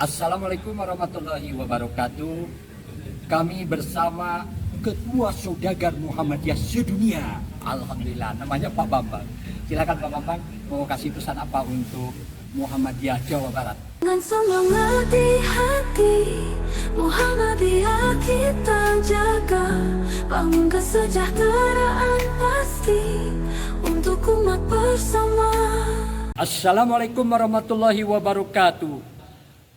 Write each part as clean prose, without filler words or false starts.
Assalamualaikum warahmatullahi wabarakatuh. Kami bersama Ketua Saudagar Muhammadiyah Sedunia. Alhamdulillah, namanya Pak Bambang. Silakan Pak Bambang, mau kasih pesan apa untuk Muhammadiyah Jawa Barat? Dengan semangat di hati, Muhammadiyah kita jaga, bangun kesejahteraan pasti untuk umat bersama. Assalamualaikum warahmatullahi wabarakatuh.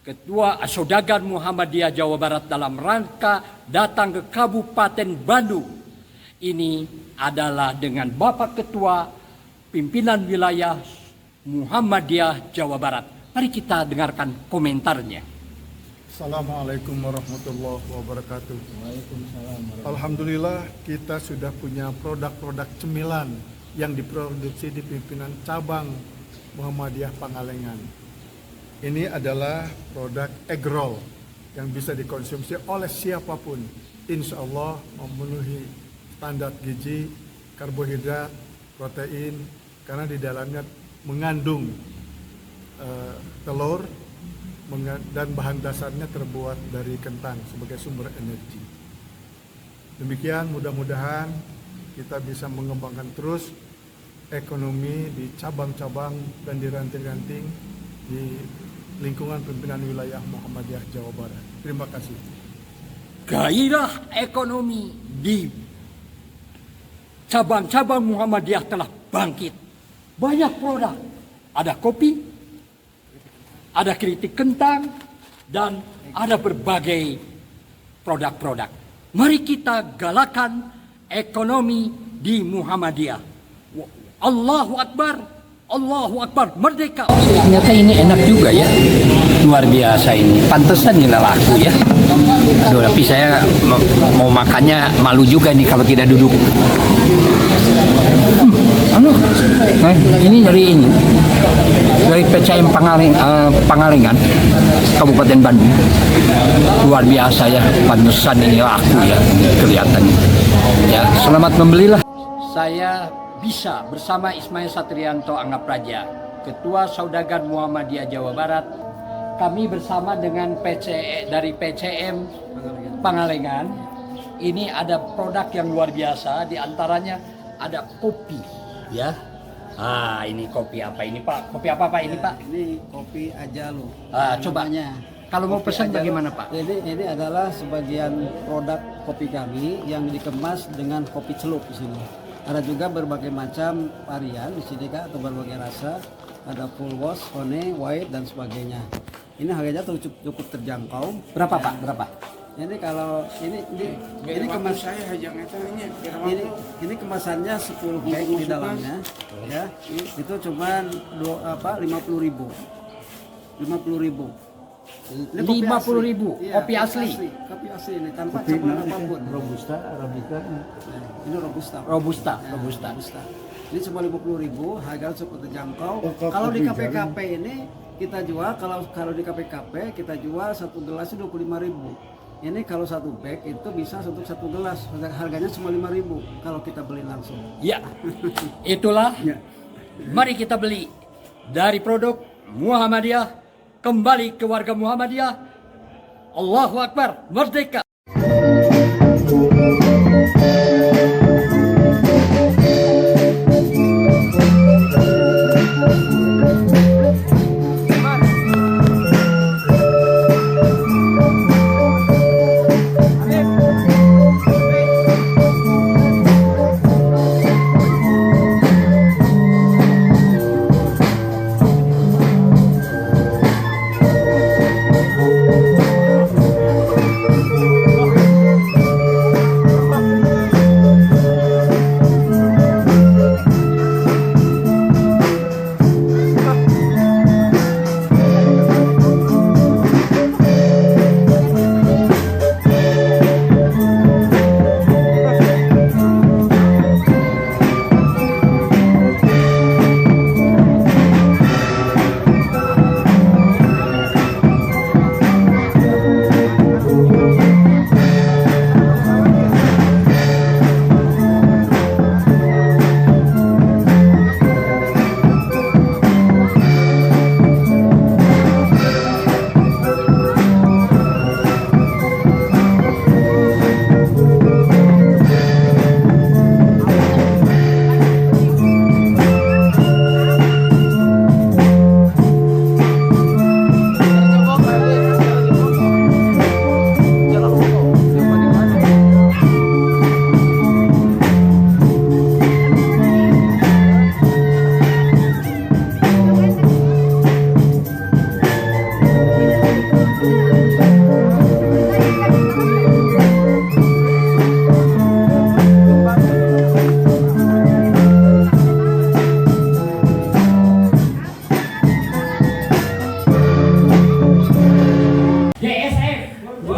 Ketua Saudagar Muhammadiyah Jawa Barat dalam rangka datang ke Kabupaten Bandung. Ini adalah dengan Bapak Ketua Pimpinan Wilayah Muhammadiyah Jawa Barat. Mari kita dengarkan komentarnya. Assalamualaikum warahmatullahi wabarakatuh. Alhamdulillah kita sudah punya produk-produk cemilan yang diproduksi di pimpinan cabang Muhammadiyah Pangalengan. Ini adalah produk egg roll yang bisa dikonsumsi oleh siapapun. Insya Allah memenuhi standar gizi, karbohidrat, protein, karena di dalamnya mengandung telur dan bahan dasarnya terbuat dari kentang sebagai sumber energi. Demikian, mudah-mudahan kita bisa mengembangkan terus ekonomi di cabang-cabang dan di ranting-ranting di lingkungan pimpinan wilayah Muhammadiyah Jawa Barat. Terima kasih. Gairah ekonomi di cabang-cabang Muhammadiyah telah bangkit. Banyak produk. Ada kopi, ada keripik kentang, dan ada berbagai produk-produk. Mari kita galakan ekonomi di Muhammadiyah. Allahu Akbar, Allahu Akbar, merdeka. Ternyata ini enak juga ya, luar biasa ini. Pantesan ini laku ya. Aduh, tapi saya mau makannya malu juga nih kalau tidak duduk. Ini dari PCM Pangalengan, Kabupaten Bandung. Luar biasa ya, pantesan ini laku ya, kelihatannya. Ya, selamat membelilah. Saya bisa bersama Ismail Satrianto Anggap Praja, Ketua Saudagar Muhammadiyah Jawa Barat. Kami bersama dengan dari PCM Pangalengan. Ini ada produk yang luar biasa, diantaranya ada kopi, ya. Ini kopi apa ini Pak? Kopi apa Pak ini Pak? Ini kopi Ajalo. Coba. Kalau mau pesan bagaimana Pak? Ini adalah sebagian produk kopi kami yang dikemas dengan kopi celup di sini. Ada juga berbagai macam varian di sini Kak, atau berbagai rasa. Ada full wash, honey, white dan sebagainya. Ini harganya cukup terjangkau. Berapa Pak? Berapa? Ini kalau ini kemas saya ini kemasannya 10 pack di dalamnya, ya. Itu cuman 50.000. 50.000. 50.000 kopi asli. Kopi asli ini tanpa campuran apapun. Robusta, Arabica. Ini robusta. Robusta. Ini cuma 50.000, harga cukup terjangkau. Kalau di KPKP ini kita jual, kalau di KPKP kita jual satu gelas 25.000. Ini kalau satu bag itu bisa untuk satu gelas, harganya cuma 5.000 kalau kita beli langsung. Ya, itulah. Ya. Mari kita beli dari produk Muhammadiyah, kembali ke warga Muhammadiyah. Allahu Akbar, merdeka.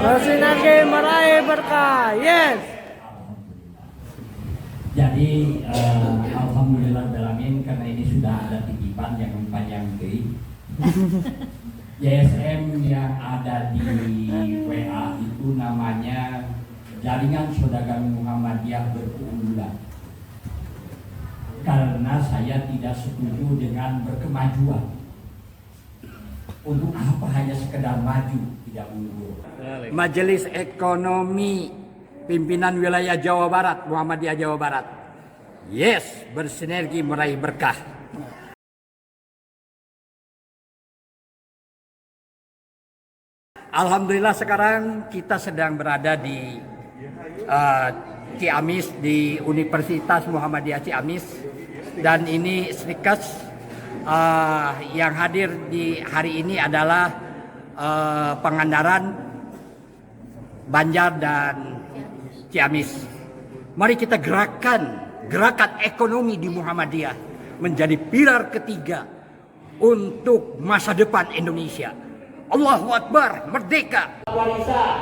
bersinergi meraih berkah. Yes. Jadi alhamdulillah alamin karena ini sudah ada titipan yang panjang dari JSM yang ada di WA itu namanya Jaringan Saudagar Muhammadiyah Berkeunggulan. Karena saya tidak setuju dengan berkemajuan. Untuk apa hanya sekedar maju, tidak unggul. Majelis Ekonomi Pimpinan Wilayah Jawa Barat, Muhammadiyah Jawa Barat. Yes, bersinergi meraih berkah. Alhamdulillah sekarang kita sedang berada di Ciamis, di Universitas Muhammadiyah Ciamis. Dan ini Snickers yang hadir di hari ini adalah Pangandaran, Banjar, dan Ciamis. Mari kita gerakan ekonomi di Muhammadiyah menjadi pilar ketiga untuk masa depan Indonesia. Allahu Akbar, merdeka. Warisan,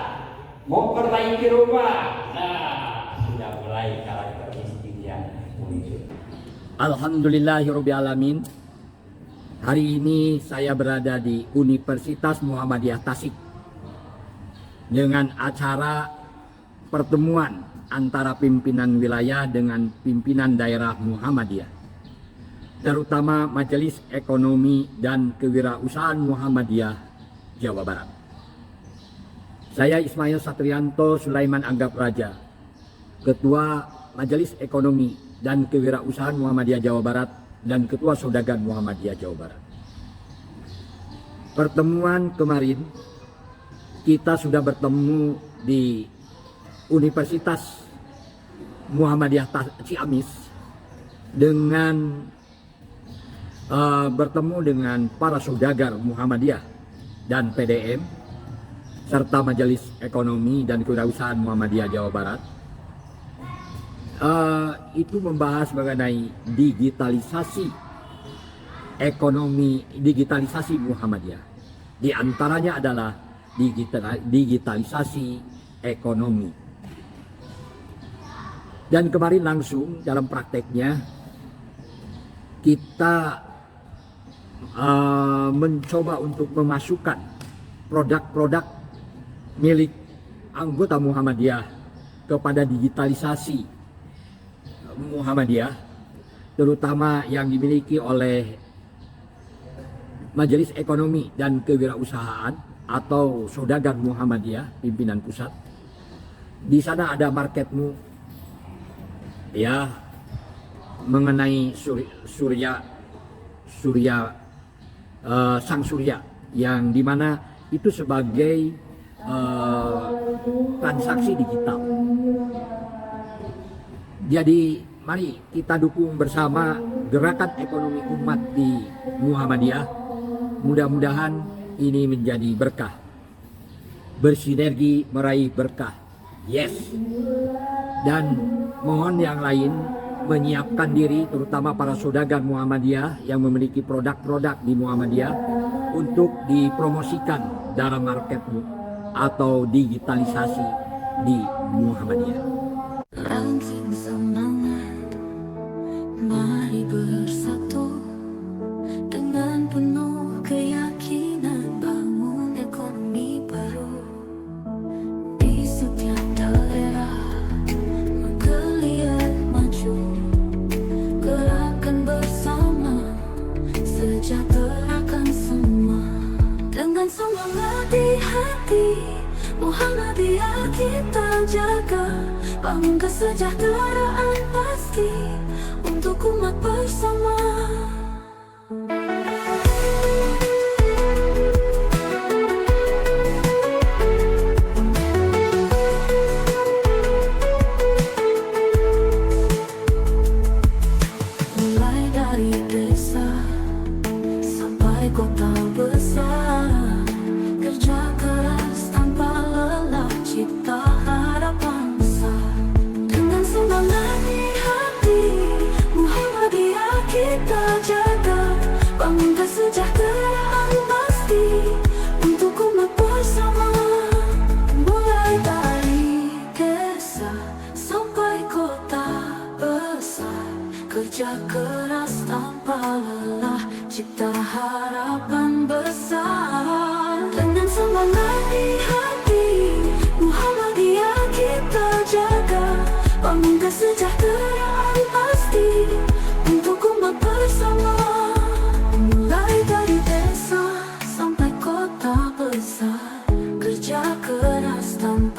mau perbaiki rumah. Nah, sudah mulai karakteristiknya muncul. Alhamdulillahirabbil alamin. Hari ini saya berada di Universitas Muhammadiyah Tasik dengan acara pertemuan antara pimpinan wilayah dengan pimpinan daerah Muhammadiyah, terutama Majelis Ekonomi dan Kewirausahaan Muhammadiyah Jawa Barat. Saya Ismail Satrianto Sulaiman Anggap Raja, Ketua Majelis Ekonomi dan Kewirausahaan Muhammadiyah Jawa Barat dan Ketua Saudagar Muhammadiyah Jawa Barat. Pertemuan kemarin kita sudah bertemu di Universitas Muhammadiyah Ciamis dengan bertemu dengan para saudagar Muhammadiyah dan PDM serta Majelis Ekonomi dan Kewirausahaan Muhammadiyah Jawa Barat. Itu membahas mengenai digitalisasi ekonomi, digitalisasi Muhammadiyah. Di antaranya adalah digitalisasi ekonomi. Dan kemarin langsung dalam prakteknya kita mencoba untuk memasukkan produk-produk milik anggota Muhammadiyah kepada digitalisasi Muhammadiyah, terutama yang dimiliki oleh Majelis Ekonomi dan Kewirausahaan atau Saudagar Muhammadiyah pimpinan pusat. Di sana ada marketmu, ya, mengenai sang surya, yang dimana itu sebagai transaksi digital. Jadi mari kita dukung bersama gerakan ekonomi umat di Muhammadiyah. Mudah-mudahan ini menjadi berkah. Bersinergi meraih berkah. Yes. Dan mohon yang lain menyiapkan diri, terutama para saudagar Muhammadiyah yang memiliki produk-produk di Muhammadiyah untuk dipromosikan dalam marketmu atau digitalisasi di Muhammadiyah. Ranking semangat, mari bersatu dengan penuh keyakinan bangun ekonomi baru di setiap daerah. Menggeliat maju, gerakan bersama, sejahterakan semua. Dengan semangat di hati, Muhammadiyah kita jaga. Bangun kesejahteraan pasti untuk umat bersama. Mulai dari desa sampai kota besar, kerja keras tanpa lelah, cipta harapan besar. Dengan semangat di hati, Muhammadiyah kita jaga.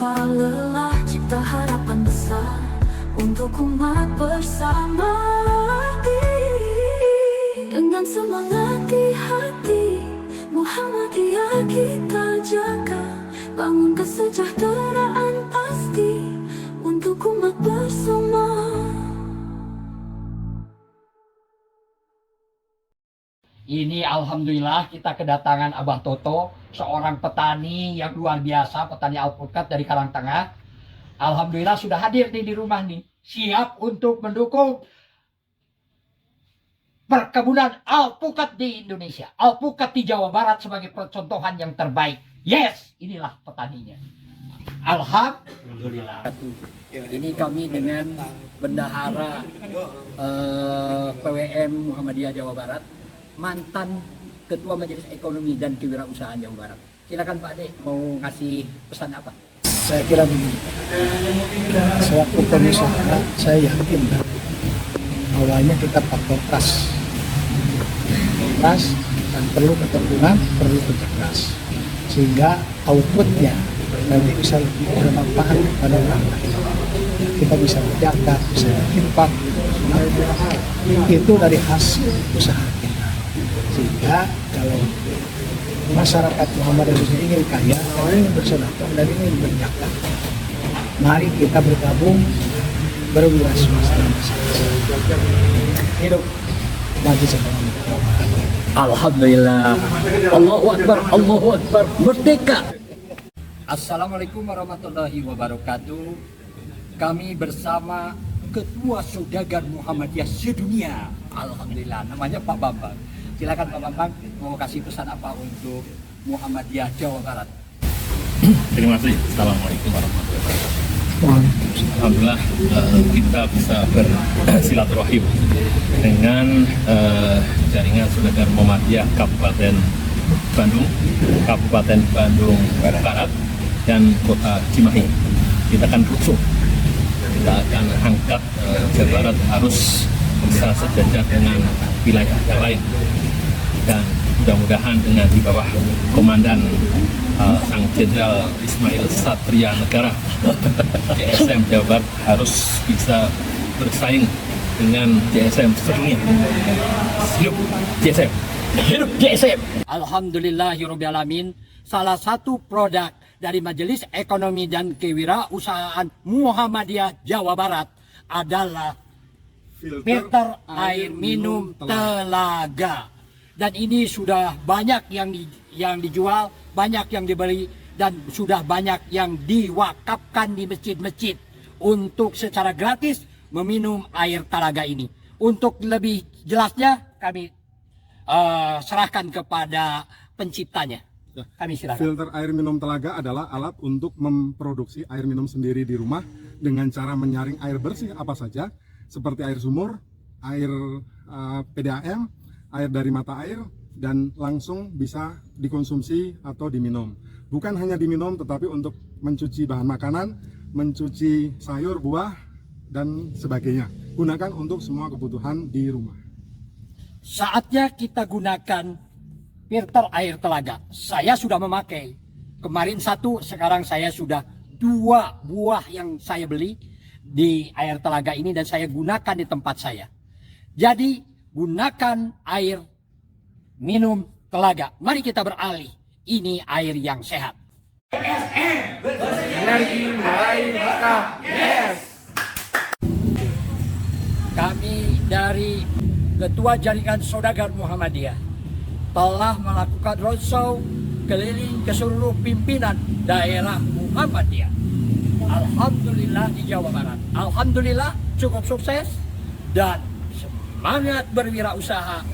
tanpa lelah cipta harapan besar untuk umat bersama. Dengan semangat di hati, Muhammadiyah kita jaga, bangun kesejahteraan pasti untuk umat bersama. Ini alhamdulillah kita kedatangan Abah Toto, seorang petani yang luar biasa, petani alpukat dari Karangtengah. Alhamdulillah sudah hadir nih di rumah nih, siap untuk mendukung perkebunan alpukat di Indonesia, alpukat di Jawa Barat sebagai percontohan yang terbaik. Yes, inilah petaninya. Alhamdulillah. Ini kami dengan bendahara PWM Muhammadiyah Jawa Barat, mantan Ketua Majelis Ekonomi dan Kewirausahaan Jawa Barat. Silakan Pak Ade, mau ngasih pesan apa? Saya kira begini, sewaktu pengusaha saya yakin awalnya kita pakai trust dan perlu keteguhan, perlu kerja keras sehingga outputnya nanti bisa lebih bermanfaat kepada orang lain. Kita bisa berjaga, bisa berinfak, itu dari hasil usaha kita. Sehingga kalau masyarakat Muhammad Indonesia ingin kaya, ingin bersedekah dan ingin berzakat, mari kita bergabung berwirausaha bersama. Hidup Majelis Ekonomi. Alhamdulillah. Allahu Akbar, Allahu Akbar, merdeka. Assalamualaikum warahmatullahi wabarakatuh. Kami bersama Ketua Saudagar Muhammadiyah sedunia. Alhamdulillah, namanya Pak Bambang. Silakan Pak Bambang, mau kasih pesan apa untuk Muhammadiyah Jawa Barat? Terima kasih. Assalamualaikum warahmatullahi wabarakatuh. Alhamdulillah kita bisa bersilaturahim dengan jaringan Saudagar Muhammadiyah Kabupaten Bandung Barat dan Kota Cimahi. Kita akan rusuh, kita akan angkat Jawa Barat harus bisa sejajar dengan wilayah yang lain, dan mudah-mudahan dengan di bawah komandan Sang Jenderal Ismail Satria Negara, JSM Jawa Barat harus bisa bersaing dengan JSM sedunia. Hidup JSM! Hidup JSM! Alhamdulillahirrahmanirrahim. Salah satu produk dari Majelis Ekonomi dan Kewirausahaan Muhammadiyah Jawa Barat adalah filter air minum telaga. Dan ini sudah banyak yang dijual, banyak yang dibeli, dan sudah banyak yang diwakafkan di masjid-masjid untuk secara gratis meminum air telaga ini. Untuk lebih jelasnya kami serahkan kepada penciptanya. Kami silakan. Filter air minum telaga adalah alat untuk memproduksi air minum sendiri di rumah dengan cara menyaring air bersih apa saja, seperti air sumur, air PDAM, air dari mata air, dan langsung bisa dikonsumsi atau diminum. Bukan hanya diminum, tetapi untuk mencuci bahan makanan, mencuci sayur, buah, dan sebagainya. Gunakan untuk semua kebutuhan di rumah. Saatnya kita gunakan filter air telaga. Saya sudah memakai. Kemarin 1, sekarang saya sudah 2 buah yang saya beli di air telaga ini dan saya gunakan di tempat saya. Jadi gunakan air minum telaga. Mari kita beralih. Ini air yang sehat. Energi meraih berkah. Yes. Kami dari Ketua Jaringan Saudagar Muhammadiyah telah melakukan roadshow keliling ke seluruh pimpinan daerah Muhammadiyah. Alhamdulillah di Jawa Barat. Alhamdulillah cukup sukses dan semangat berwirausaha,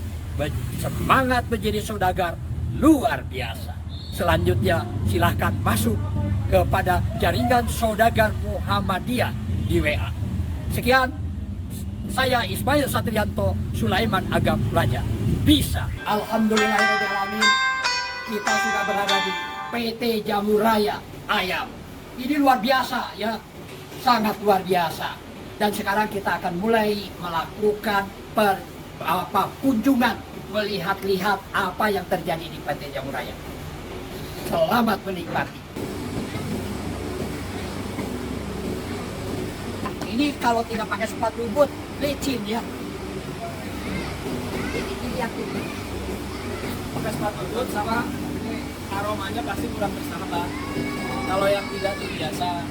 semangat menjadi saudagar luar biasa. Selanjutnya silahkan masuk kepada Jaringan Saudagar Muhammadiyah di WA. Sekian, saya Ismail Satrianto, Sulaiman Agam Raja. Bisa. Alhamdulillahirrahmanirrahim. Kita sudah berada di PT Jamu Raya Ayam. Ini luar biasa ya, sangat luar biasa. Dan sekarang kita akan mulai melakukan kunjungan, melihat-lihat apa yang terjadi di PT Jamu Raya. Selamat menikmati. ini kalau tidak pakai sepatu boot licin ya. Ini lihat ini. Pakai sepatu boot sama ini aromanya pasti kurang bersahabat. Kalau yang tidak terbiasa,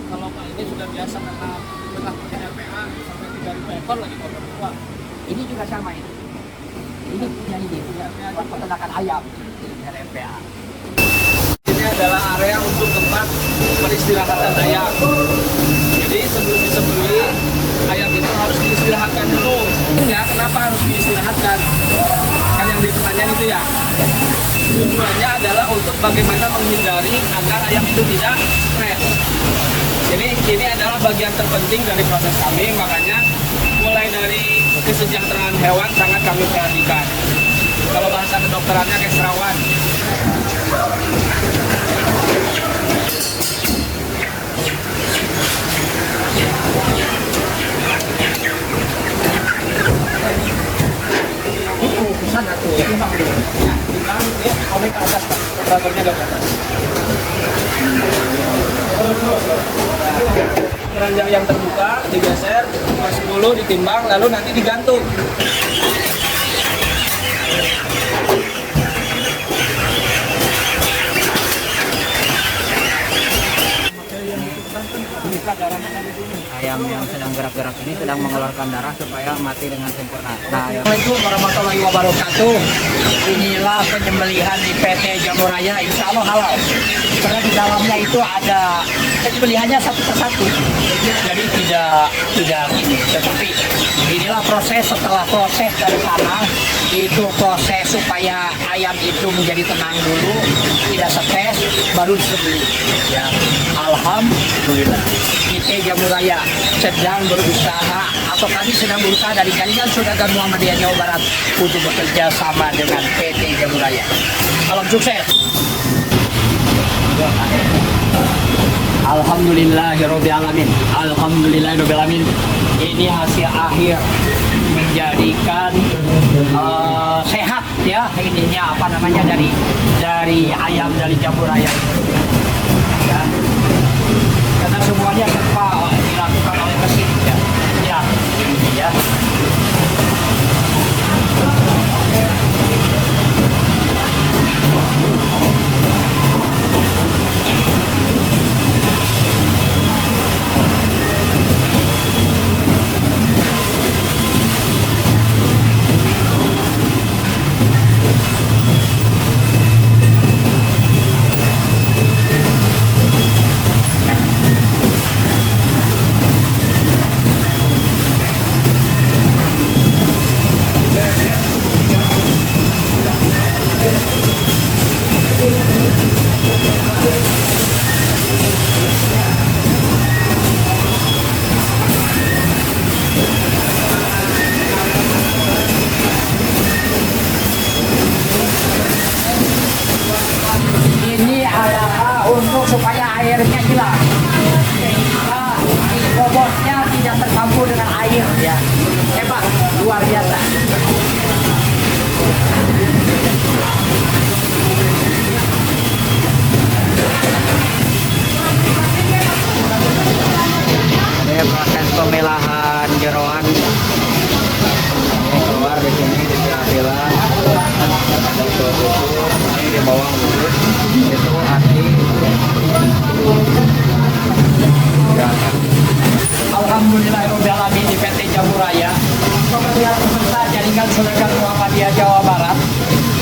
kalau Pak ini sudah biasa karena pernah pakai RPA sampai 3.000 ekor lagi kotor tua. Ini juga sama ini. Ini punya peternakan ayam dari RPA. Ini adalah area untuk tempat peristirahatan ayam. Jadi sebelum disembelih, ayam itu harus diistirahatkan dulu. Ya, kenapa harus diistirahatkan? Kan yang dipertanyaan itu ya. Tujuannya adalah untuk bagaimana menghindari agar ayam itu tidak stres. Jadi ini adalah bagian terpenting dari proses kami, makanya mulai dari kesejahteraan hewan sangat kami perhatikan. Kalau bahasa kedokterannya keserawat. Sana tuh, timbang dulu. Ya, timbang dia komik ke atas, operatornya ke atas. Keranjang yang terbuka digeser, masuk dulu ditimbang, lalu nanti digantung. Ayam yang sedang gerak-gerak ini sedang mengeluarkan darah supaya mati dengan sempurna. Assalamualaikum warahmatullahi wabarakatuh. Inilah penyembelihan di PT Jamur Raya, insya Allah halal. Karena di dalamnya itu ada penyembelihannya satu persatu. Jadi tidak ini. Tetapi inilah proses setelah proses dari sana, itu proses supaya ayam itu menjadi tenang dulu, tidak stres, baru disembelih. Ya, alhamdulillah. PT Jamur Raya sedang berusaha atau kami sedang berusaha dari jaringan Saudagar Muhammadiyah Jawa Barat untuk bekerja sama dengan PT Jamur Raya. Salam sukses. Alhamdulillahirobbilalamin. Alhamdulillahirobbilalamin. Ini hasil akhir menjadikan sehat ya ininya apa namanya dari ayam dari Jamur Raya. Ya. Karena semuanya tanpa dilakukan oleh mesin ya. Ya, ini ya. Ini adalah untuk supaya airnya hilang, sehingga bobotnya tidak tercampur dengan air ya. Hebat, luar biasa. Ini proses pemilahan jeroan. Ini keluar di sini dipilah-pilah. Ini di bawah mulut. Itu hati. Alhamdulillahirobbilalamin di PT Jamur Raya, pemerintah peserta jaringan Saudagar Muhammadiyah Jawa Barat.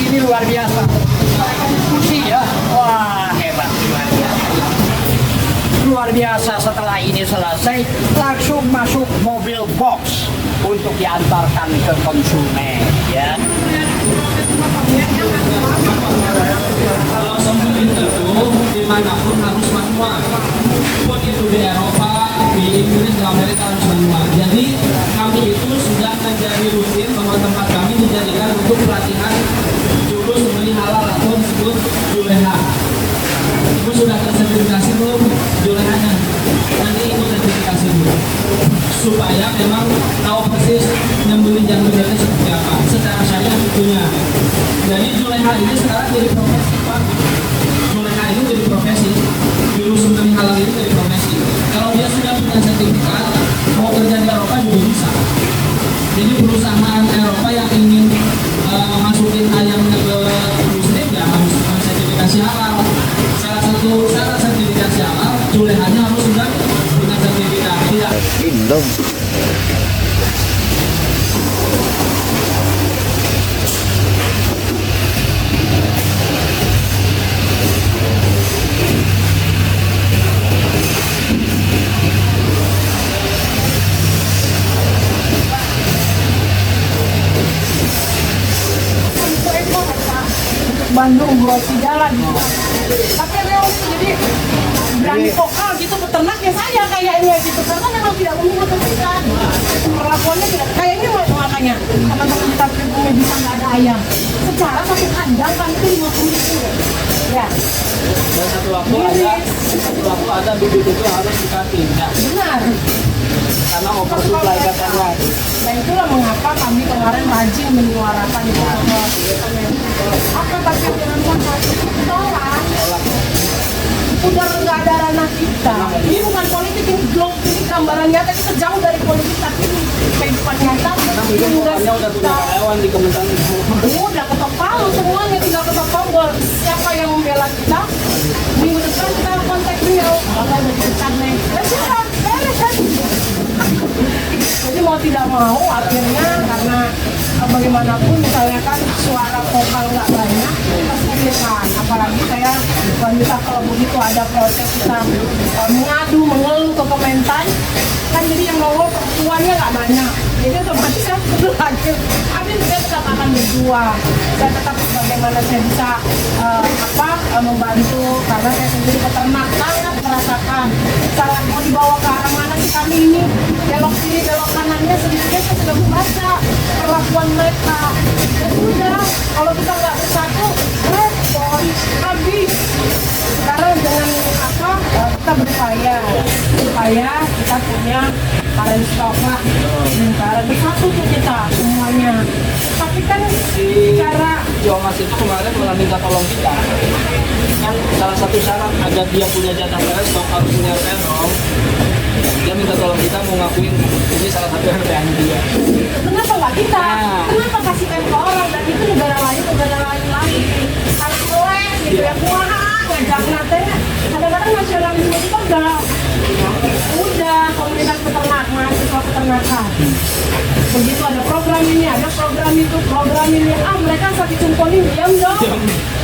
Ini luar biasa. Fungsi ya, wah hebat luar biasa. Luar biasa, setelah ini selesai langsung masuk mobil box untuk diantarkan ke konsumen ya. Kalau sembelih itu dimanapun harus manual, pun itu di Eropa, di Inggris, di Amerika harus manual. Jadi kami itu sudah menjadi rutin bahwa tempat kami dijadikan untuk pelatihan juru sembelih halal atau disebut juleha. Ibu sudah tersertifikasi belum julehanya? Nanti ibu sertifikasi dulu supaya memang tahu persis nyembelih jantung-jantung seperti apa. Secara saya punya. Jadi juleha ini sekarang jadi profesi Pak. Juleha ini jadi profesi. Juru sembelih halal ini jadi profesi. Kalau dia sudah punya sertifikat, untuk syarat sertifikasi halal, julehannya harus sudah punya sertifikat. Tidak. Bandung Grosi jalan gitu. Tapi memang jadi berani vokal gitu peternak ya saya kayaknya gitu karena memang tidak memiliki ikan perlakuannya tidak kayak ini makanya teman-teman kita punya bisa nggak ada ayam secara satu kandang kan itu 50.000 ya. Dan satu waktu ada bibit itu harus dikasih. Ya. Benar. Karena oversupply katanya. Nah itulah mengapa kami kemarin rajin menyuarakan itu apa tapi yang dilakukan tolak udah nggak ada ranah kita. Ini bukan politik, ini blog, ini gambaran nyata, kita jauh dari politik tapi ini kehidupan nyata. Karena udah punya karyawan di Kementerian. Udah ketok palu semuanya, tinggal ketok palu. Siapa yang membela kita? Minggu depan kita kontak beliau. Kalau udah dipecat nih, ya sudah, beres kan? Jadi mau tidak mau akhirnya karena bagaimanapun misalnya kan suara vokal nggak banyak kita sulitan, apalagi saya wanita kalau begitu ada proses kita mengadu mengeluh ke Kementan kan jadi yang nongol perempuannya nggak banyak jadi otomatis saya perlu lagi tapi saya tetap akan berjuang saya tetap bagaimana saya bisa membantu karena saya sendiri peternak sangat merasakan sangat mau dibawa ke arah mana sih kami ini belok kiri belok kanannya sedikitnya saya sudah membaca perlakuan mereka ya sudah kalau kita nggak bersatu repot habis sekarang dengan kita berupaya supaya kita punya karen stok lah karen bersatu tuh kita semuanya tapi kan cara Jomas itu kemarin malah minta tolong kita kan salah satu syarat agar dia punya jatah karen stok harus punya RPN dia minta tolong kita mau ngakuin ini salah satu RPN dia. Kenapa nggak kita? Kenapa kasihkan ke orang dan itu negara lain lagi harus boleh gitu ya kuah ngajak natenya kadang-kadang nasionalisme itu udah komunitas peternak mahasiswa peternakan begitu ada program ini ada program itu program ini mereka sakit jempolin diam dong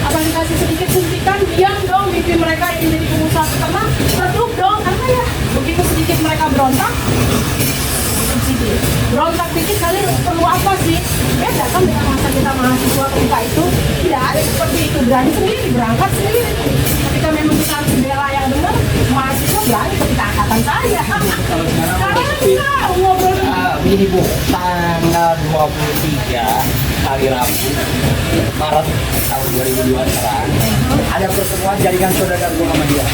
apa dikasih sedikit suntikan diam dong bikin mereka ingin jadi pengusaha peternak redup dong karena ya begitu sedikit mereka berontak dikit kalian perlu apa sih? Beda kan dengan masa kita mahasiswa ketika itu tidak ada seperti itu berani sendiri berangkat sendiri ketika memang kita harus bela yang benar mahasiswa berani ketika angkatan saya sekarang kita ngobrol begini Bu, tanggal 23 hari Rabu Maret tahun 2002 sekarang ada pertemuan jaringan saudara Muhammadiyah.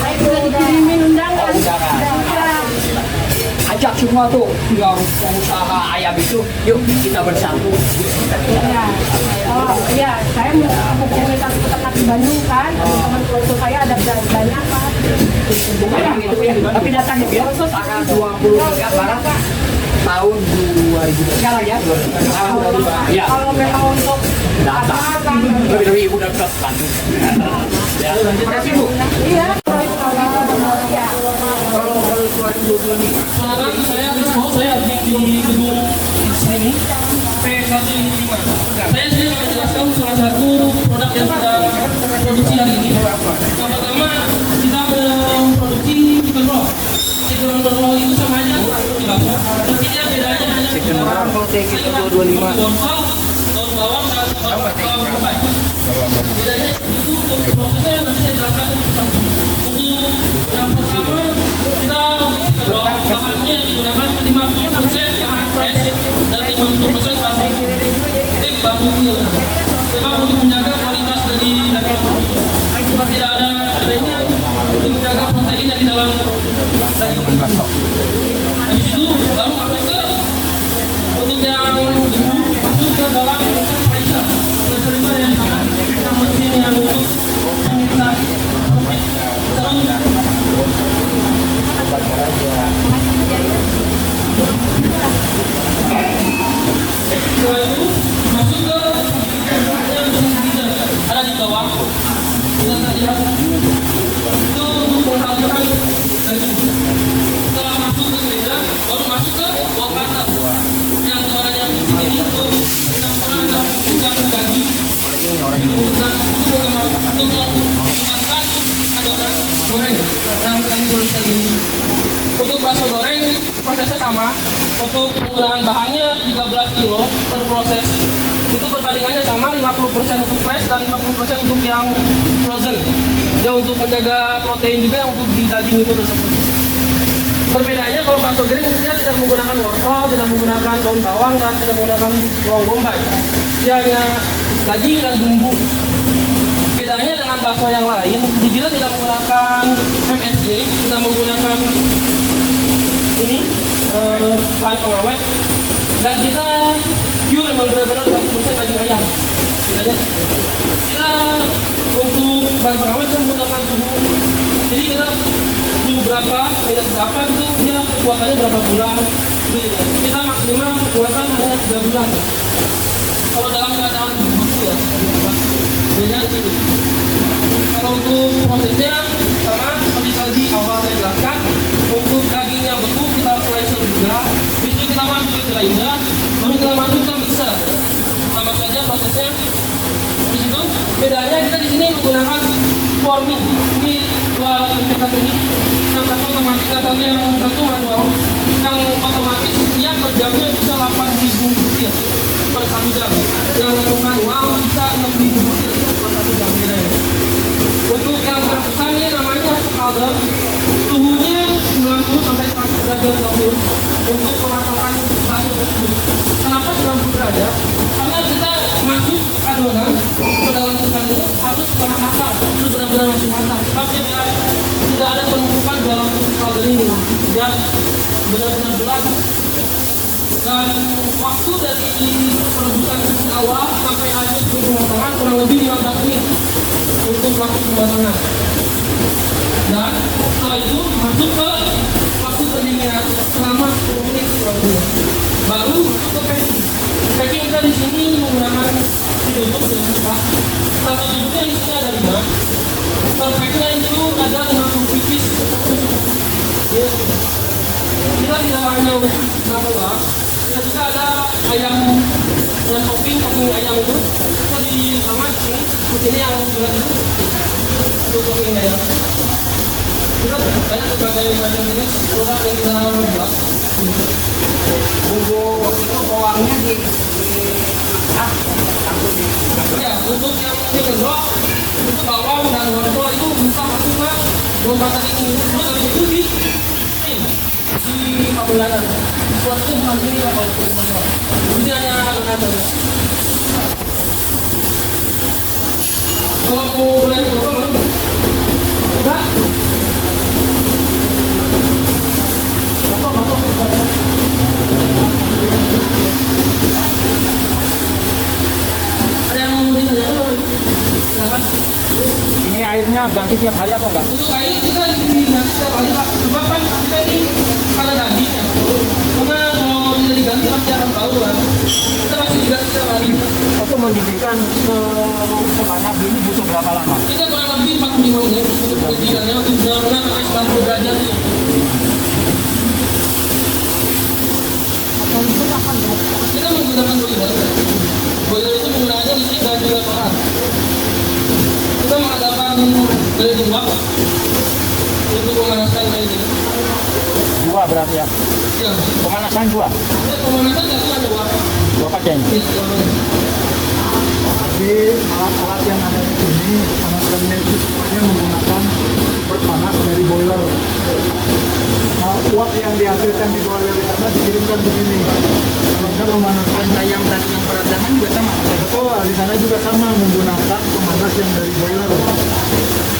Saya sudah dikirimin undangan. Ajak semua tuh yang pengusaha ayam itu, yuk kita bersatu. Ya, iya, saya mau komunitas peternak di Bandung kan, teman-teman keluarga saya ada banyak kan. Tapi datangnya biar tanggal 23 Maret tahun 2000 sekarang ya. Ya. Kalau memang untuk datang, lebih udah ke Bandung. Ya, terima kasih Bu. Iya. Sekarang saya di gedung sini P155. Saya sendiri menjelaskan salah satu produk yang sedang produksi hari ini. Yang pertama kita memproduksi chicken roll. Chicken roll itu sama aja artinya bedanya hanya chicken roll kalau TK 225 daun bawang dan bawang bombay. Bedanya itu untuk prosesnya nanti saya jelaskan untuk yang pertama kita bahannya digunakan 50% yang fresh dan 50% plastik bambu. Memang untuk menjaga kualitas dari daging supaya tidak ada adanya untuk menjaga protein yang di dalam daging. Habis itu baru masuk ke untuk yang masuk ke dalam Aisyah. Terima yang sama mesin yang untuk sama untuk penggunaan bahannya 13 kilo per proses. Itu perbandingannya sama 50% untuk fresh dan 50% untuk yang frozen. Ya untuk menjaga protein juga yang untuk di daging itu tersebut. Perbedaannya kalau bakso kering dia tidak menggunakan wortel, tidak menggunakan daun bawang dan tidak menggunakan bawang bombay. Dia hanya daging dan bumbu. Bedanya dengan bakso yang lain, kita tidak menggunakan MSG, tidak menggunakan ini bahan pengawet, dan kita pure memang benar-benar 100% daging ayam. Bedanya kita untuk bahan pengawet kita menggunakan suhu. Jadi kita suhu berapa, minyak berapa itu dia kekuatannya berapa bulan. Kita maksimal kekuatan hanya 3 bulan. Kalau dalam keadaan beku ya, bedanya di situ. Kalau untuk prosesnya sama seperti tadi awal saya jelaskan, untuk daging yang beku kita slicer juga, itu kita masuk ke grinder, baru kita masuk ke mixer. Sama saja prosesnya. Di situ bedanya kita di sini menggunakan forming. Ini dua alat pencetak ini, yang satu otomatis dan yang satu manual. Yang otomatis dia per jamnya bisa 8.000 butir per 1 jam. Yang manual bisa 6.000 butir per 1 jam. Untuk yang terbesarnya namanya scalder, suhunya 90 sampai 100 derajat Celcius untuk pemasakan bakso tersebut. Kenapa 90 derajat? Karena kita masuk adonan ke dalam scalder itu harus setengah matang, harus benar-benar masih matang. Tapi tidak ada penumpukan dalam scalder ini, dia benar-benar berat. Dan waktu dari perebusan awal sampai akhir pemasangan kurang lebih 15 menit untuk waktu pemasangan. Dan setelah itu masuk ke waktu pendinginan selama 10 menit kurang lebih. Baru masuk ke packing. Packing kita di sini menggunakan ditutup dengan cepat. Satu tutupnya di sini ada 5. Per packnya itu ada 50 pieces. Kita tidak hanya berapa doang. Kita juga ada ayam dengan topping ayam itu. Kita di sama di sini yang berat itu untuk topping ayam. Kita banyak berbagai macam jenis produk yang kita buat. Bumbu itu bawangnya di ya, untuk yang di kendok itu bawang dan wortel itu bisa masuk ke lompatan ini. Terus dari itu di pabulanan. Suatu masih kalau ini hanya adonan. Kalau mau belajar enggak? Ada yang mau ditanya? Silakan. ini airnya ganti tiap hari atau enggak? Untuk air kita diganti setiap hari Pak. Sebab kan kita ini karena daging ya. Karena kalau tidak diganti pasti akan bau kan. Kita pasti diganti setiap hari. Untuk mendidihkan sebanyak ini butuh berapa lama? Kita kurang lebih 45 menit untuk pendidikannya untuk benar-benar sampai 90 derajat. Kita menggunakan boiler. Boiler itu menggunakannya listrik dan juga solar. Kita mengadakan blending box untuk memanaskan air ini. 2 berarti ya? Ya. Pemanasan 2? Ya, pemanasan satu ada 2. 2 pakai? Tapi alat-alat yang ada di sini pemanasannya itu semuanya menggunakan berpanas dari boiler. Nah, uap yang dihasilkan di boiler di sana dikirimkan ke sini. Maka memanaskan Ayam dan yang peradangan juga sama? betul, di sana juga sama menggunakan pemanas yang dari boiler.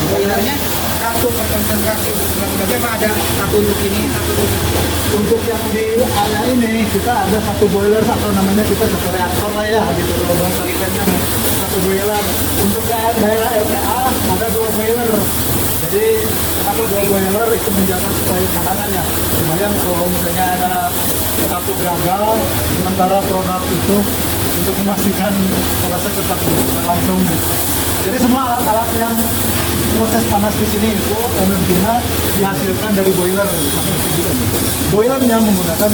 Boilernya satu konsentrasi bagaimana ada satu untuk ini, satu Untuk yang di area ini kita ada satu boiler atau namanya kita satu reaktor lah ya gitu kalau bahasa kerennya satu boiler. Untuk daerah LPA ada 2 boiler. Jadi satu 2 boiler itu menjaga supaya makanannya. Kemudian kalau misalnya ada satu gagal sementara produk itu untuk memastikan proses tetap langsung. Jadi semua alat-alat yang proses panas di sini itu energinya dihasilkan dari boiler. Boilernya menggunakan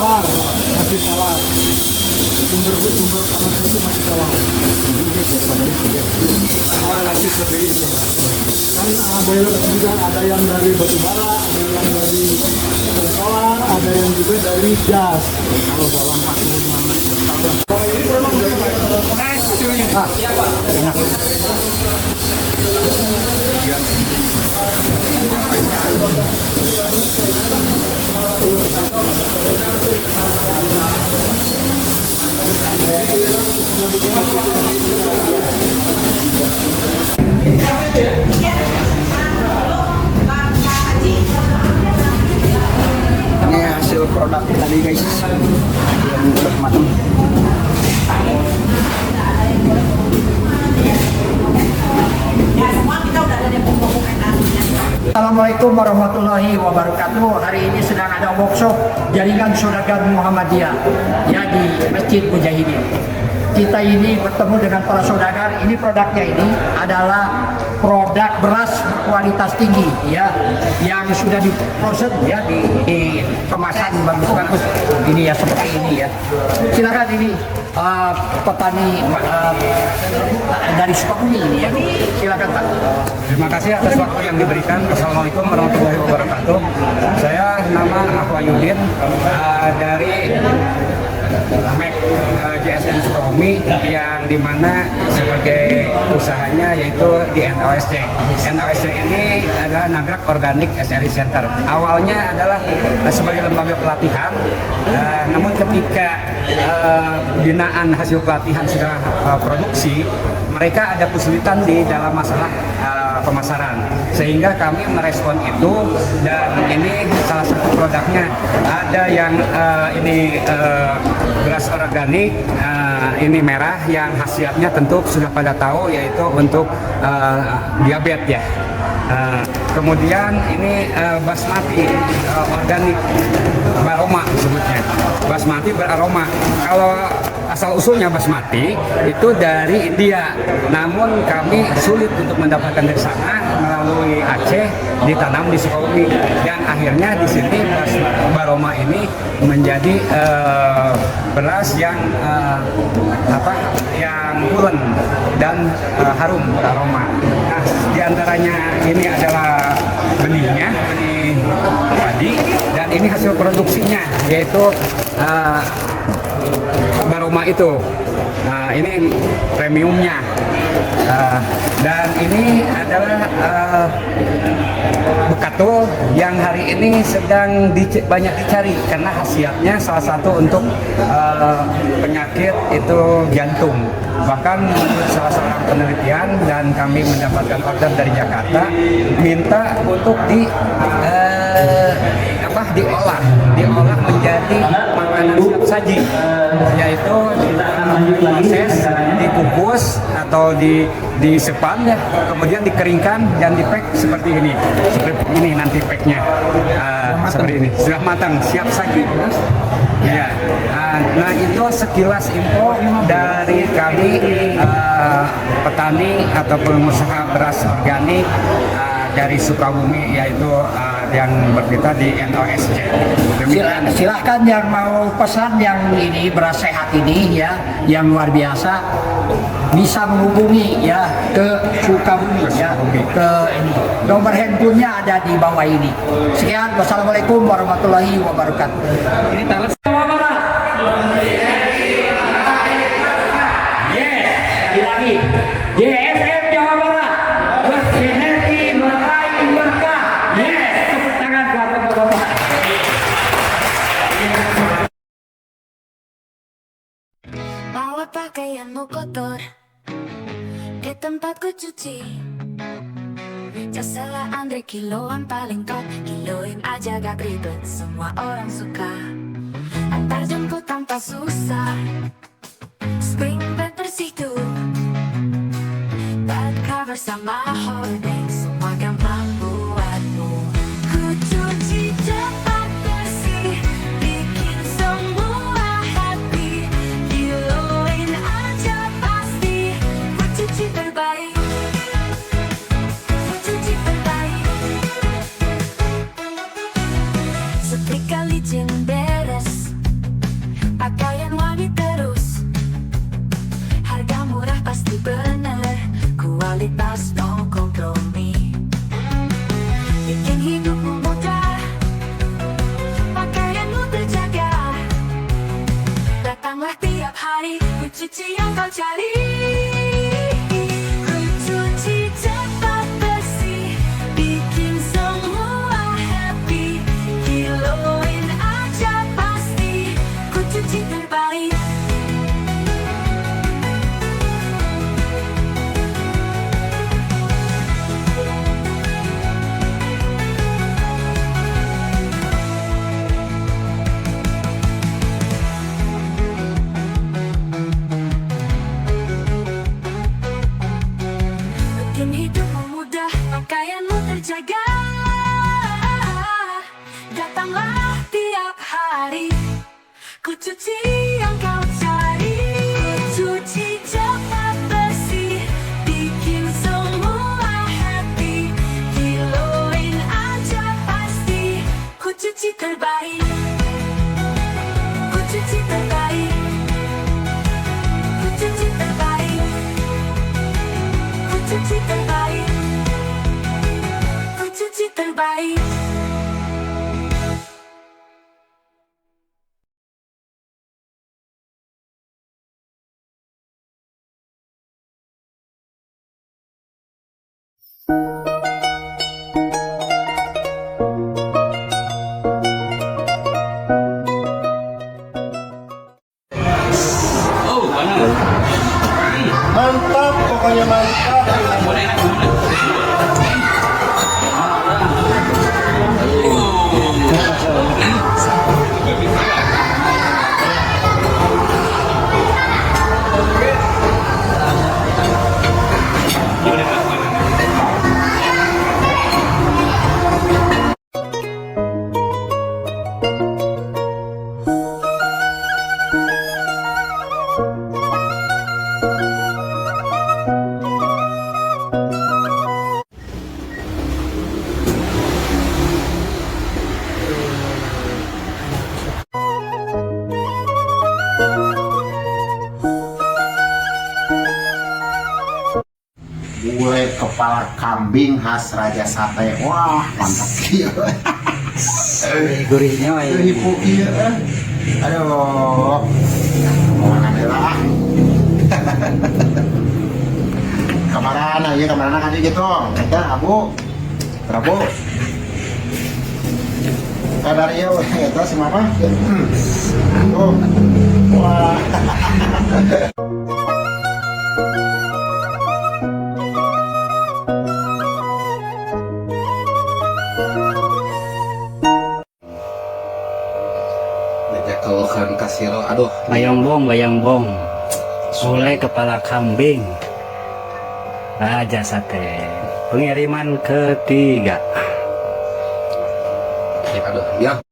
tawar, masih tawar. Sumber panas itu masih tawar. Lagi seperti ini. Kan boiler juga ada yang dari batu bara, ada yang dari solar, ada yang juga dari gas. Kalau dalam 45 menit. Kalau ini produk enak. Ini hasil produk tadi guys, yang udah matang. Assalamualaikum warahmatullahi wabarakatuh. Hari ini sedang ada workshop jaringan saudagar Muhammadiyah ya di Masjid Mujahidin. Kita ini bertemu dengan para saudagar. Ini produknya ini adalah produk beras berkualitas tinggi ya, yang sudah diproses ya di kemasan bagus-bagus ini ya, seperti ini ya. Silakan ini petani dari Sukabumi ini ya. Silakan Pak. Terima kasih atas waktu yang diberikan. Assalamualaikum warahmatullahi wabarakatuh. Saya nama Afwayudin dari MEK JSN Sukabumi, yang dimana sebagai usahanya yaitu di NOSC. NOSC ini adalah Nagrak Organic SRI Center. Awalnya adalah sebagai lembaga pelatihan, namun ketika binaan hasil pelatihan sudah produksi, mereka ada kesulitan di dalam masalah pemasaran, sehingga kami merespon itu, dan ini salah satu produknya. Ada yang ini beras organik, ini merah, yang khasiatnya tentu sudah pada tahu, yaitu untuk diabetes ya. Kemudian ini basmati organik beraroma disebutnya. Basmati beraroma. Kalau asal usulnya basmati itu dari India, namun kami sulit untuk mendapatkan dari sana, melalui Aceh, ditanam di Sukabumi, dan akhirnya di sini beras beraroma ini menjadi beras yang yang pulen dan harum beraroma. Nah, diantaranya ini adalah benihnya, benih padi, dan ini hasil produksinya yaitu beraroma itu. Nah, ini premiumnya. Dan ini adalah bekatul yang hari ini sedang banyak dicari karena khasiatnya salah satu untuk penyakit itu jantung. Bahkan menurut salah seorang penelitian, dan kami mendapatkan order dari Jakarta, minta untuk diolah menjadi makanan siap saji, yaitu diproses, dikukus atau disepan ya, kemudian dikeringkan dan dipack seperti ini. Seperti ini nanti packnya, seperti ini, sudah matang siap saji ya. Nah, itu sekilas info dari kami petani atau pengusaha beras organik dari Sukabumi, yaitu yang berkita di NOSC. Silahkan yang mau pesan yang ini beras sehat ini ya, yang luar biasa, bisa menghubungi ya ke Sukabumi ya, ke ini. Nomor handphonenya ada di bawah ini. Sekian, wassalamualaikum warahmatullahi wabarakatuh. Ini tanggal Jawa Barat. Yes, lagi. JSM Jawa Barat. Bersinergi meraih berkah. Yes, tepuk tangan buat Bapak-bapak. Bawa pakaianmu kotor di tempatku cuci. Jasalah Andre kiloan paling top, kiloin aja gak ribet, semua orang suka. Antar jemput tanpa susah, spring bed bersih tuh, bed cover sama hording, semua gampang buatmu. Ku cuci cepat bersih, bikin semua happy, kiloin aja pasti, ku cuci terbaik. Setrika licin beres, Kekayaanmu terjaga. Datanglah tiap hari, ku cuci yang kau cari. Ku cuci cepat bersih, bikin semua happy. Kiloin aja pasti, ku cuci terbaik. Ku cuci terbaik. Ku cuci terbaik. Ku cuci terbaik. Ku cuci terbaik. Mantap, pokoknya mantap. Gulai kepala kambing khas Raja Sate. Wah, mantap kia. Gurihnya Ibu kia. Aduh. Omongan lah. Kamarana ya, kamarana kan gitu. Eta Abu. Prabu. Kadar ieu eta si Mama. Tuh. Wah. kalau kan kasiro, aduh, bayang-bong, gulai kepala kambing, Raja Sate, pengiriman ketiga. Aduh, ya.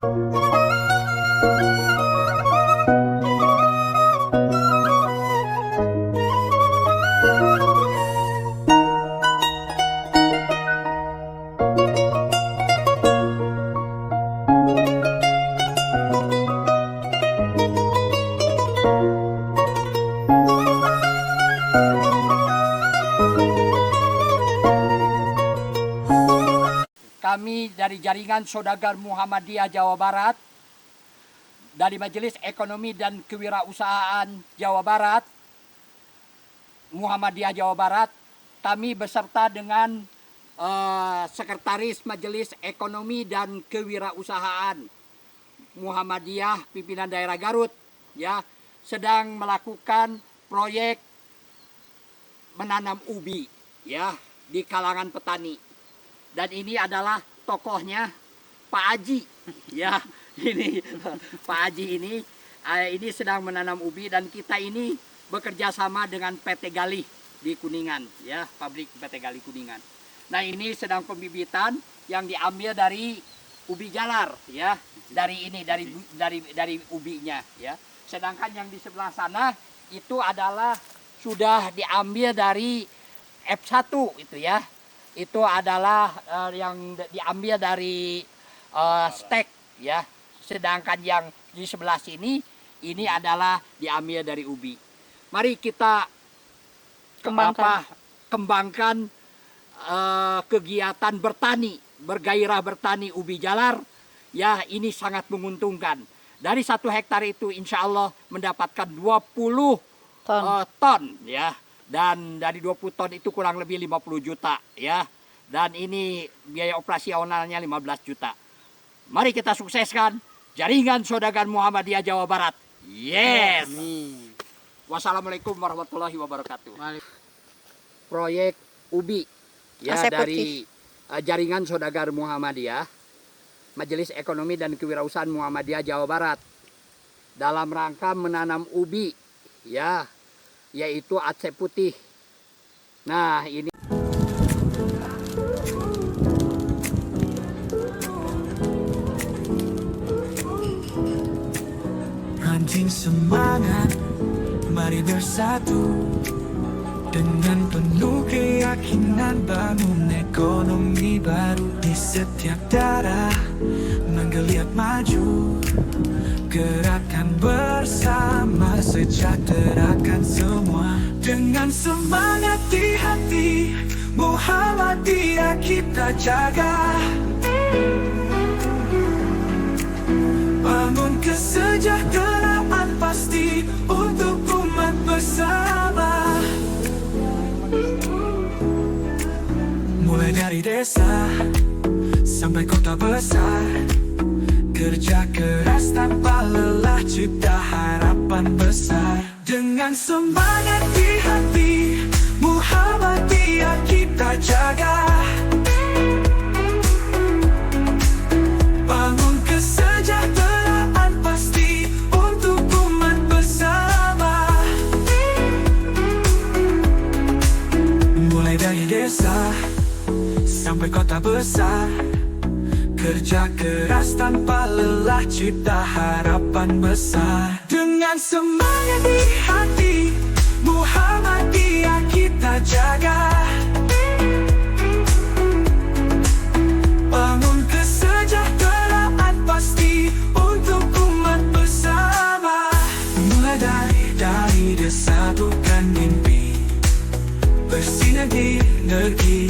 Kami dari Jaringan Saudagar Muhammadiyah Jawa Barat, dari Majelis Ekonomi dan Kewirausahaan Jawa Barat, Muhammadiyah Jawa Barat, kami beserta dengan Sekretaris Majelis Ekonomi dan Kewirausahaan Muhammadiyah pimpinan daerah Garut, ya, sedang melakukan proyek menanam ubi, ya, di kalangan petani. Dan ini adalah tokohnya Pak Haji, ya, ini Pak Haji ini sedang menanam ubi, dan kita ini bekerja sama dengan PT Galih di Kuningan, ya, pabrik PT Galih Kuningan. Nah, ini sedang pembibitan yang diambil dari ubi jalar, ya, dari ubinya, ya. Sedangkan yang di sebelah sana itu adalah sudah diambil dari F1 itu, ya. Itu adalah yang diambil dari stek, ya. Sedangkan yang di sebelah sini ini adalah diambil dari ubi. Mari kita kembangkan kegiatan bertani, bergairah bertani ubi jalar, ya. Ini sangat menguntungkan. Dari 1 hektar itu insya Allah mendapatkan 20 ton, ya. Dan dari 20 ton itu kurang lebih 50 juta, ya. Dan ini biaya operasionalnya 15 juta. Mari kita sukseskan Jaringan Saudagar Muhammadiyah Jawa Barat. Yes. Wassalamualaikum warahmatullahi wabarakatuh. Proyek ubi, ya, dari Jaringan Saudagar Muhammadiyah, Majelis Ekonomi dan Kewirausahaan Muhammadiyah Jawa Barat, dalam rangka menanam ubi, ya, yaitu Aceh Putih. Nah, ini semangat, mari bersatu dengan penuh keyakinan bangun ekonomi baru di setiap daerah menggeliat maju. Gerakan bersama sejahterakan semua dengan semangat di hati. Muhammadiyah kita jaga, bangun kesejahteraan pasti untuk umat bersama. Mulai dari desa sampai kota besar, kerja keras tanpa lelah cipta harapan besar. Dengan semangat di hati, Muhammadiyah kita jaga, bangun kesejahteraan pasti untuk umat bersama. Mulai dari desa sampai kota besar, kerja keras tanpa lelah cipta harapan besar. Dengan semangat di hati, Muhammadiyah kita jaga, bangun kesejahteraan pasti untuk umat bersama. Mulai dari desa bukan mimpi, bersinergi,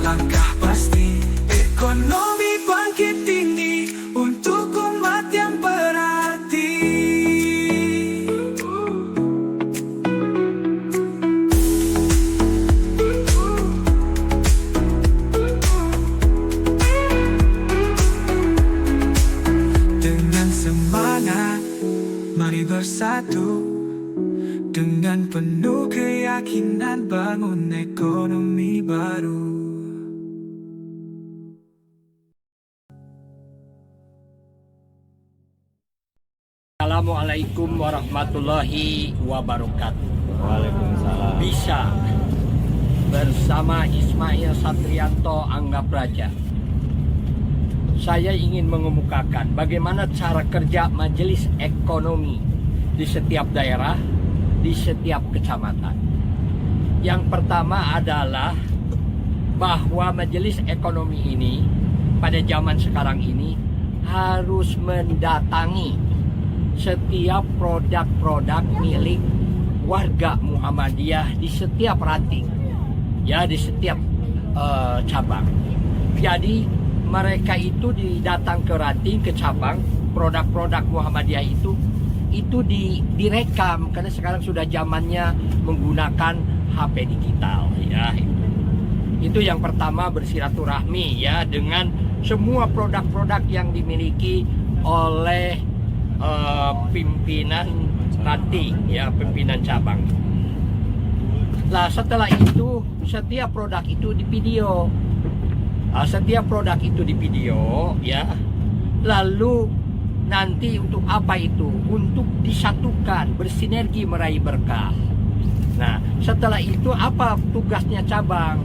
langkah pasti. Ekonomi bangkit tinggi untuk umat yang berarti. Dengan semangat, mari bersatu dengan penuh keyakinan bangun ekonomi baru. Assalamualaikum warahmatullahi wabarakatuh. Waalaikumsalam. Bisa bersama Ismail Satrianto Anggap Raja. Saya ingin mengemukakan bagaimana cara kerja majelis ekonomi di setiap daerah, di setiap kecamatan. Yang pertama adalah bahwa majelis ekonomi ini pada zaman sekarang ini harus mendatangi setiap produk-produk milik warga Muhammadiyah di setiap ranting, ya, di setiap cabang. Jadi mereka itu datang ke ranting, ke cabang, produk-produk Muhammadiyah itu direkam karena sekarang sudah zamannya menggunakan HP digital, ya. Itu yang pertama, bersilaturahmi ya dengan semua produk-produk yang dimiliki oleh pimpinan ranting, ya, pimpinan cabang. Nah, setelah itu setiap produk itu di video. Setiap produk itu di video, ya. Lalu nanti untuk apa itu? Untuk disatukan, bersinergi meraih berkah. Nah, setelah itu apa tugasnya cabang?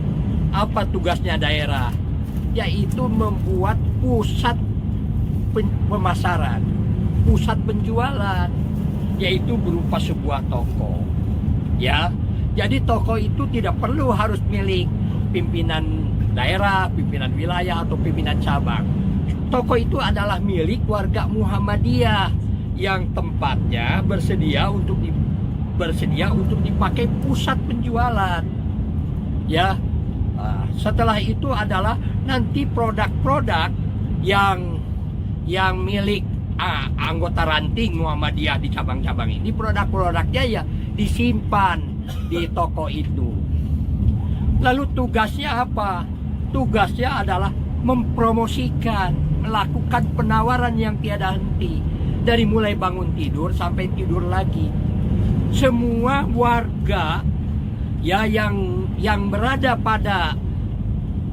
Apa tugasnya daerah? Yaitu membuat pusat pemasaran, pusat penjualan, yaitu berupa sebuah toko, ya. Jadi toko itu tidak perlu harus milik pimpinan daerah, pimpinan wilayah atau pimpinan cabang. Toko itu adalah milik warga Muhammadiyah yang tempatnya bersedia untuk dipakai pusat penjualan, ya. Setelah itu adalah nanti produk-produk yang milik anggota ranting Muhammadiyah di cabang-cabang ini, produk-produknya ya disimpan di toko itu. Lalu tugasnya apa? Tugasnya adalah mempromosikan, melakukan penawaran yang tiada henti, dari mulai bangun tidur sampai tidur lagi. Semua warga ya yang berada pada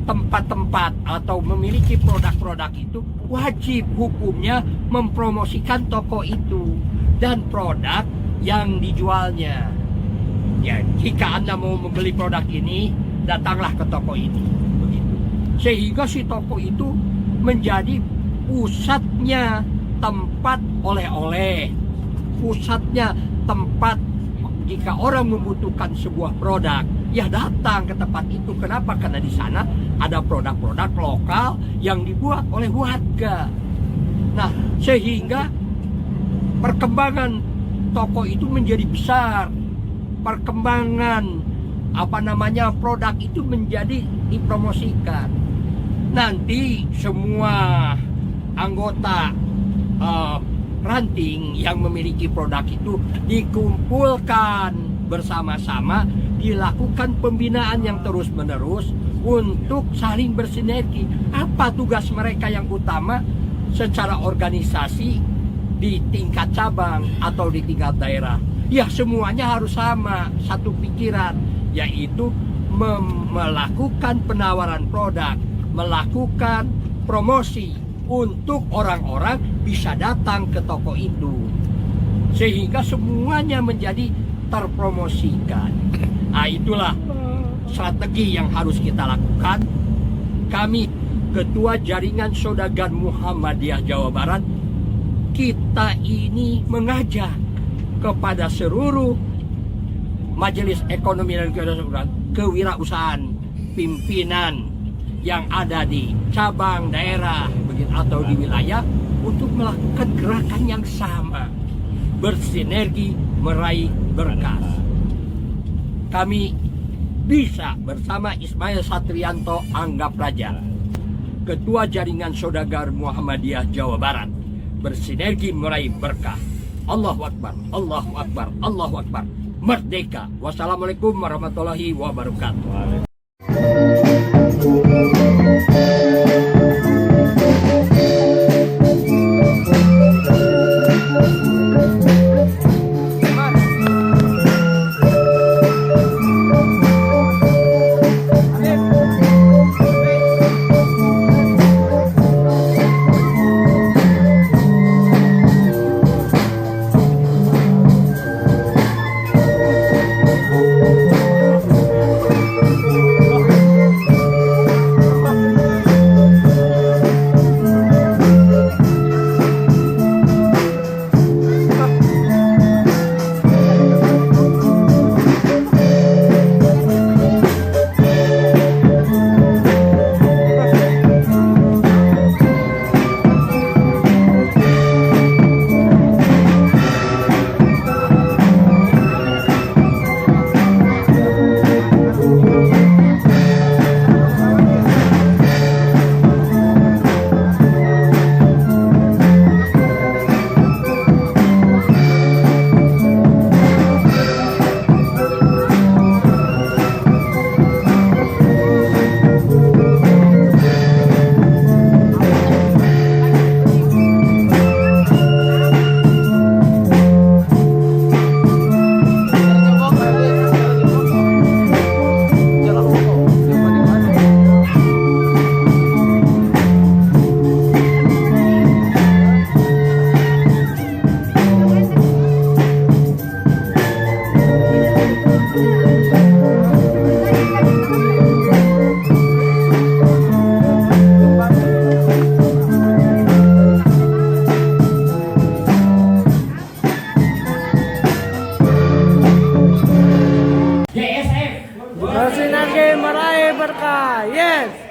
tempat-tempat atau memiliki produk-produk itu wajib hukumnya mempromosikan toko itu dan produk yang dijualnya. Ya, jika Anda mau membeli produk ini, datanglah ke toko ini. Begitu. Sehingga si toko itu menjadi pusatnya tempat oleh-oleh, pusatnya tempat jika orang membutuhkan sebuah produk, ya datang ke tempat itu. Kenapa? Karena di sana ada produk-produk lokal yang dibuat oleh warga. Nah, sehingga perkembangan toko itu menjadi besar. Perkembangan produk itu menjadi dipromosikan. Nanti semua anggota ranting yang memiliki produk itu dikumpulkan bersama-sama, dilakukan pembinaan yang terus-menerus untuk saling bersinergi. Apa tugas mereka yang utama secara organisasi di tingkat cabang atau di tingkat daerah? Ya, semuanya harus sama, satu pikiran, yaitu melakukan penawaran produk, melakukan promosi untuk orang-orang bisa datang ke toko itu, sehingga semuanya menjadi terpromosikan. Nah, itulah strategi yang harus kita lakukan. Kami, Ketua Jaringan Saudagar Muhammadiyah Jawa Barat, kita ini mengajak kepada seluruh Majelis Ekonomi dan Kewirausahaan pimpinan yang ada di cabang, daerah, atau di wilayah untuk melakukan gerakan yang sama, bersinergi meraih berkah. Kami bisa bersama Ismail Satrianto Anggap Raja, Ketua Jaringan Saudagar Muhammadiyah Jawa Barat, bersinergi meraih berkah. Allahu Akbar, Allahu Akbar, Allahu Akbar. Merdeka. Wassalamualaikum warahmatullahi wabarakatuh. Bersinergi meraih berkah. Yes.